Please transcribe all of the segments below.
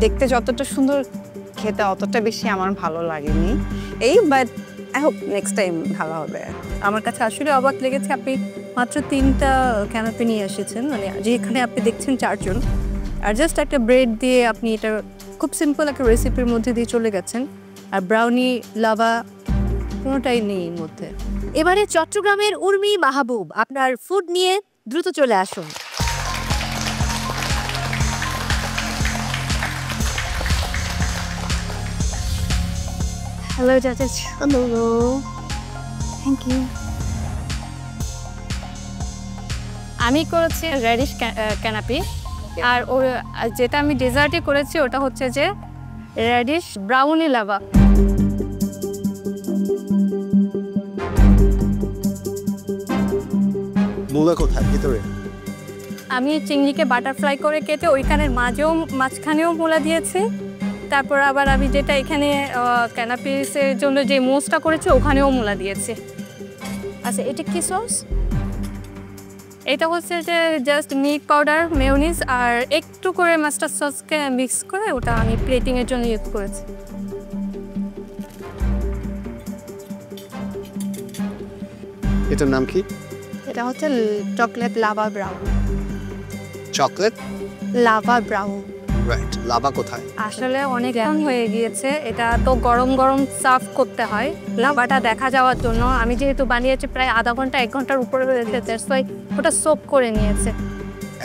দেখতে যতটা সুন্দর খেতে অতটা বেশি আমার ভালো লাগেনি but I hope next time ভালো হবে। আমার কাছে আসলে অবাক লেগেছে আপনি মাত্র 3টা ক্যানাপি নিয়ে এসেছেন, মানে যেখানে আপনি দেখছেন 4 জন, আর জাস্ট একটা ব্রেড দিয়ে আপনি এটা খুব সিম্পল একটা রেসিপির মধ্যে দিয়ে চলে গেছেন। আর ব্রাউনি, লাভা কোনোটাই নেই এর মধ্যে। এবারে চট্টগ্রামের উর্মি মাহবুব, আপনার ফুড নিয়ে দ্রুত চলে আসুন। হ্যালো জাজেস। Hello, thank you. আমি করেছি রেডিশ ক্যানাপি, আর যেটা আমি ডেজার্টে করেছি ওটা হচ্ছে যে রেডিশ ব্রাউনি লাভা। মূলা কোথায়? ভিতরে? আমি চিংড়িকে বাটারফ্লাই করে কেটে ওইখানের মাঝখানেও মূলা দিয়েছি। তারপর আবার আমি যেটা এখানে ক্যানাপিসের জন্য যে মোসটা করেছি ওখানেও মূলা দিয়েছি। আচ্ছা, এটা কি সস? এটা হচ্ছে যে জাস্ট মিল্ক পাউডার, মেয়োনিজ আর একটু করে মাস্টার্ড সসকে মিক্স করে ওটা আমি প্লেটিংয়ের জন্য ইউজ করেছি। এটার নাম কি? এটা হচ্ছে chocolate lava brown. Chocolate lava brown. Right. Lava কোথায়? আসলে অনেক হয়ে গিয়েছে, এটা তো গরম গরম সার্ভ করতে হয় লাভাটা দেখা যাওয়ার জন্য। আমি যেহেতু বানিয়েছি প্রায় আধা ঘন্টা 1 ঘন্টার উপরে হয়েছে, দ্যাটস ওয়াই ওটা সোপ করে নিয়েছে।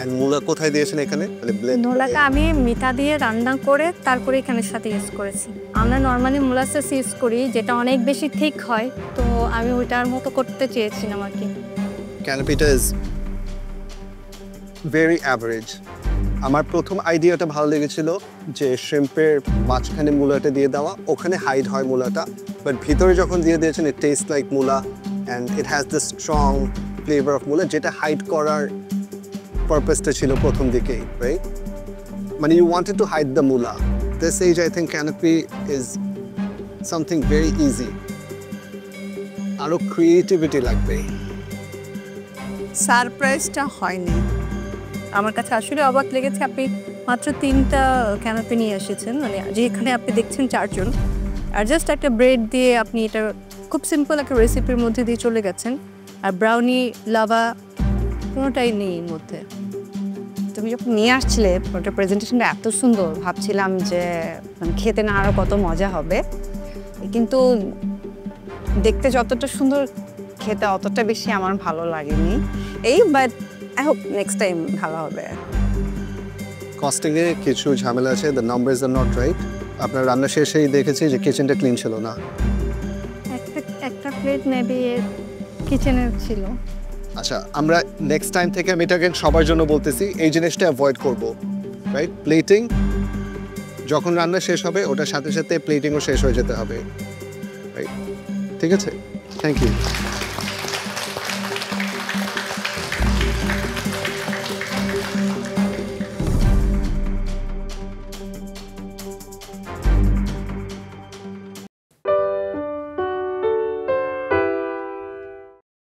এন্ড মূলা কোথায় দিয়েছেন এখানে? মানে ব্লেন্ড? মূলাটা আমি মিঠা দিয়ে রান্না করে তারপরে এখানে সাথে ইউজ করেছি। আমরা নর্মালি মোলাসেস ইউজ করি যেটা অনেক বেশি থিক হয়, তো আমি ওইটার মতো করতে চেয়েছিলাম আর কি। ক্যানাপিটা ইজ ভেরি অ্যাভারেজ। আমার প্রথম আইডিয়াটা ভালো লেগেছিল যে শ্রিম্পের মাঝখানে মূলাটা দিয়ে দেওয়া, ওখানে হাইড হয় মূলাটা, বাট ভিতরে যখন দিয়ে দিয়েছেন ইট টেস্ট লাইক মূলা and it has the strong flavour of মূলা, যেটা হাইড করার পারপাসটা ছিল প্রথম দিকেই, রাইট? মানে you wanted to hide the মূলা। This as I think canape is something very easy. আরও ক্রিয়েটিভিটি লাগবে। সারপ্রাইজটা হয়নি। আমার কাছে আসলে অবাক লেগেছে আপনি মাত্র 3টা ক্যানাপি নিয়ে এসেছেন, মানে যেখানে আপনি দেখছেন 4 জন, আর জাস্ট একটা ব্রেড দিয়ে আপনি এটা খুব সিম্পল একটা রেসিপির মধ্যে দিয়ে চলে গেছেন। আর ব্রাউনি, লাভা কোনোটাই নেই এর মধ্যে। তুমি যখন নিয়ে আসছিলে ওটা প্রেজেন্টেশনটা এত সুন্দর, ভাবছিলাম যে মানে খেতে না আরও কত মজা হবে, কিন্তু দেখতে যতটা সুন্দর খেতে অতটা বেশি আমার ভালো লাগেনি but I hope next time ভালো হবে। কস্টিংয়ে কিছু ঝামেলা আছে, the numbers are not right. আপনার রান্না শেষেই দেখেছি যে কিচেনটা ক্লিন ছিল না। একটা প্লেট মেবি কিচেনে ছিল। আচ্ছা, আমরা নেক্সট টাইম থেকে আমি এটাকে সবার জন্য বলতেছি, এই জিনিসটা অ্যাভয়েড করব, রাইট? প্লেটিং যখন রান্না শেষ হবে ওটার সাথে সাথে প্লেটিংও শেষ হয়ে যেতে হবে, রাইট? ঠিক আছে, থ্যাংক ইউ।